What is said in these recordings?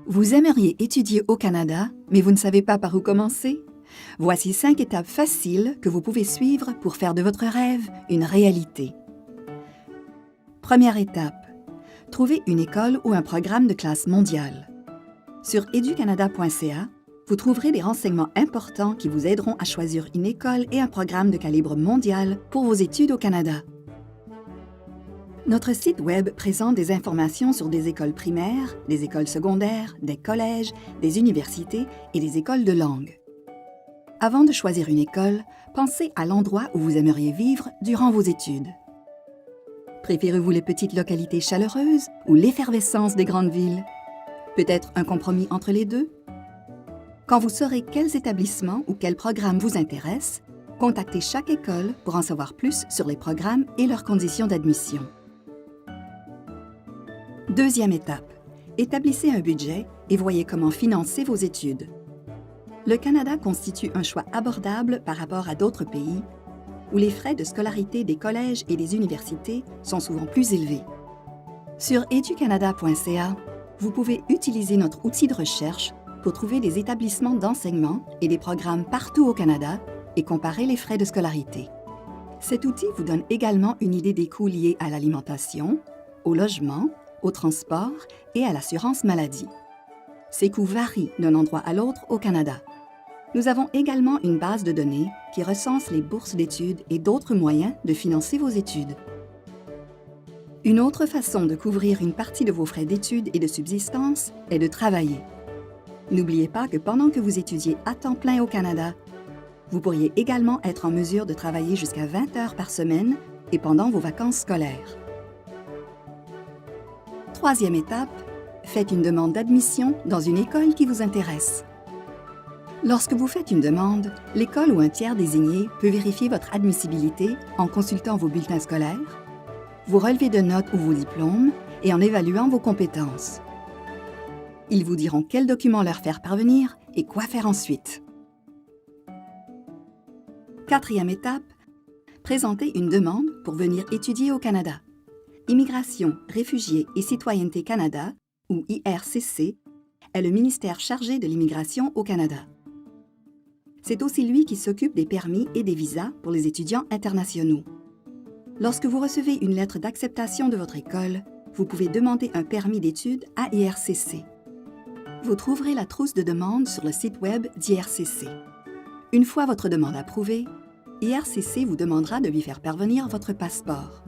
Vous aimeriez étudier au Canada, mais vous ne savez pas par où commencer? Voici 5 étapes faciles que vous pouvez suivre pour faire de votre rêve une réalité. Première étape. Trouvez une école ou un programme de classe mondiale. Sur educanada.ca, vous trouverez des renseignements importants qui vous aideront à choisir une école et un programme de calibre mondial pour vos études au Canada. Notre site Web présente des informations sur des écoles primaires, des écoles secondaires, des collèges, des universités et des écoles de langue. Avant de choisir une école, pensez à l'endroit où vous aimeriez vivre durant vos études. Préférez-vous les petites localités chaleureuses ou l'effervescence des grandes villes? Peut-être un compromis entre les deux? Quand vous saurez quels établissements ou quels programmes vous intéressent, contactez chaque école pour en savoir plus sur les programmes et leurs conditions d'admission. Deuxième étape. Établissez un budget et voyez comment financer vos études. Le Canada constitue un choix abordable par rapport à d'autres pays où les frais de scolarité des collèges et des universités sont souvent plus élevés. Sur educanada.ca, vous pouvez utiliser notre outil de recherche pour trouver des établissements d'enseignement et des programmes partout au Canada et comparer les frais de scolarité. Cet outil vous donne également une idée des coûts liés à l'alimentation, au logement, au transport et à l'assurance maladie. Ces coûts varient d'un endroit à l'autre au Canada. Nous avons également une base de données qui recense les bourses d'études et d'autres moyens de financer vos études. Une autre façon de couvrir une partie de vos frais d'études et de subsistance est de travailler. N'oubliez pas que pendant que vous étudiez à temps plein au Canada, vous pourriez également être en mesure de travailler jusqu'à 20 heures par semaine et pendant vos vacances scolaires. Troisième étape, faites une demande d'admission dans une école qui vous intéresse. Lorsque vous faites une demande, l'école ou un tiers désigné peut vérifier votre admissibilité en consultant vos bulletins scolaires, vos relevés de notes ou vos diplômes et en évaluant vos compétences. Ils vous diront quels documents leur faire parvenir et quoi faire ensuite. Quatrième étape, présentez une demande pour venir étudier au Canada. Immigration, Réfugiés et Citoyenneté Canada, ou IRCC, est le ministère chargé de l'immigration au Canada. C'est aussi lui qui s'occupe des permis et des visas pour les étudiants internationaux. Lorsque vous recevez une lettre d'acceptation de votre école, vous pouvez demander un permis d'études à IRCC. Vous trouverez la trousse de demande sur le site web d'IRCC. Une fois votre demande approuvée, IRCC vous demandera de lui faire parvenir votre passeport.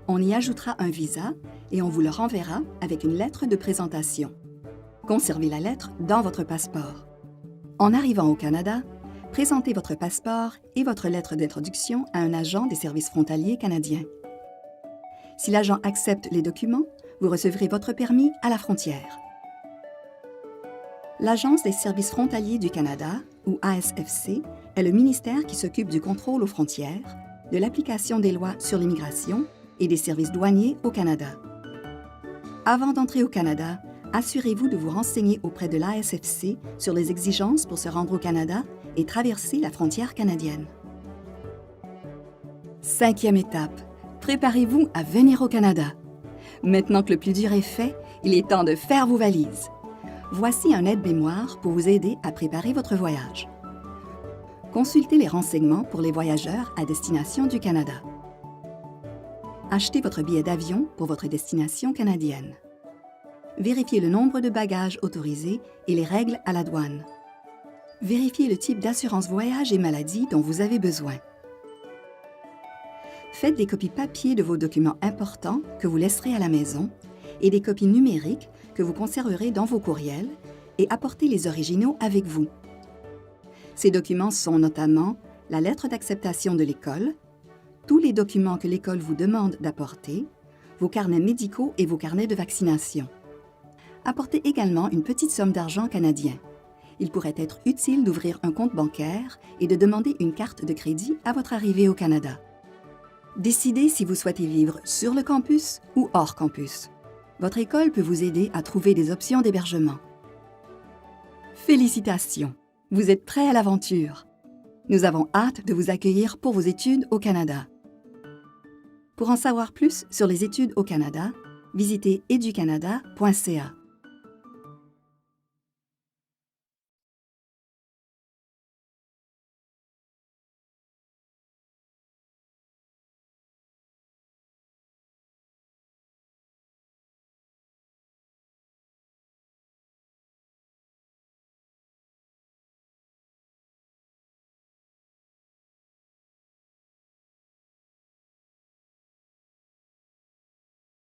On y ajoutera un visa et on vous le renverra avec une lettre de présentation. Conservez la lettre dans votre passeport. En arrivant au Canada, présentez votre passeport et votre lettre d'introduction à un agent des services frontaliers canadiens. Si l'agent accepte les documents, vous recevrez votre permis à la frontière. L'Agence des services frontaliers du Canada, ou ASFC, est le ministère qui s'occupe du contrôle aux frontières, de l'application des lois sur l'immigration et des services douaniers au Canada. Avant d'entrer au Canada, assurez-vous de vous renseigner auprès de l'ASFC sur les exigences pour se rendre au Canada et traverser la frontière canadienne. Cinquième étape, préparez-vous à venir au Canada. Maintenant que le plus dur est fait, il est temps de faire vos valises. Voici un aide-mémoire pour vous aider à préparer votre voyage. Consultez les renseignements pour les voyageurs à destination du Canada. Achetez votre billet d'avion pour votre destination canadienne. Vérifiez le nombre de bagages autorisés et les règles à la douane. Vérifiez le type d'assurance voyage et maladie dont vous avez besoin. Faites des copies papier de vos documents importants que vous laisserez à la maison et des copies numériques que vous conserverez dans vos courriels et apportez les originaux avec vous. Ces documents sont notamment la lettre d'acceptation de l'école, tous les documents que l'école vous demande d'apporter, vos carnets médicaux et vos carnets de vaccination. Apportez également une petite somme d'argent canadien. Il pourrait être utile d'ouvrir un compte bancaire et de demander une carte de crédit à votre arrivée au Canada. Décidez si vous souhaitez vivre sur le campus ou hors campus. Votre école peut vous aider à trouver des options d'hébergement. Félicitations! Vous êtes prêts à l'aventure! Nous avons hâte de vous accueillir pour vos études au Canada. Pour en savoir plus sur les études au Canada, visitez educanada.ca.